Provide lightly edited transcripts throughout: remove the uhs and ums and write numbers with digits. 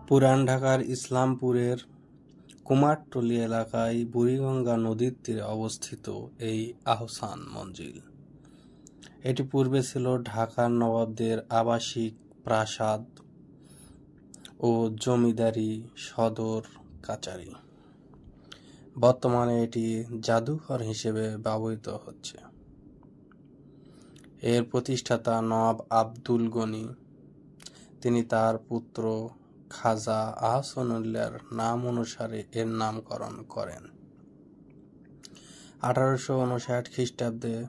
পুরান ঢাকার ইসলামপুরের কুমারটুলী এলাকায় বুড়িগঙ্গা নদীর তীরে অবস্থিত এই আহসান মঞ্জিল। এটি পূর্বে ছিল ঢাকার নবাবদের আবাসিক প্রাসাদ ও জমিদারি সদর কাচারি। বর্তমানে এটি জাদুঘর হিসেবে ব্যবহৃত হচ্ছে। এর প্রতিষ্ঠাতা নবাব আব্দুল গনি, তিনি তার পুত্র খাজা আহসানুল্লাহর নাম অনুসারে এর নামকরণ করেন। 1859 খ্রিস্টাব্দে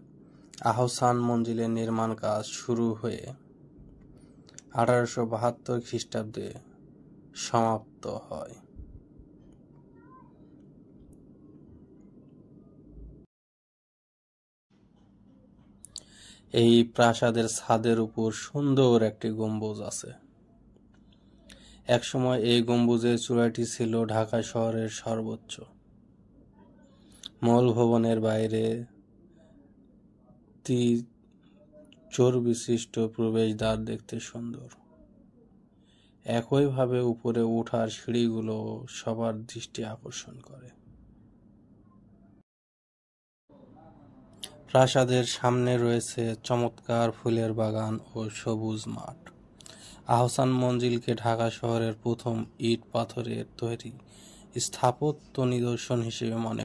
আহসান মঞ্জিলের নির্মাণ কাজ শুরু হয়ে 1872 খ্রিস্টাব্দে সমাপ্ত হয়। এই প্রাসাদের ছাদের উপর সুন্দর একটি গম্বুজ আছে। একসময় এই গম্বুজের চূড়াটি ছিল ঢাকা শহরের সর্বোচ্চ। মূল ভবনের বাইরে চর্বিশিষ্ট প্রবেশদ্বার দেখতে সুন্দর। একইভাবে উপরে ওঠার সিঁড়িগুলো সবার দৃষ্টি আকর্ষণ করে। প্রাসাদের সামনে রয়েছে চমৎকার ফুলের বাগান ও সবুজ মাঠ। আহসান মঞ্জিলকে ঢাকা শহরের প্রথম ইট পাথরের তৈরি স্থাপত্য নিদর্শন হিসেবে মনে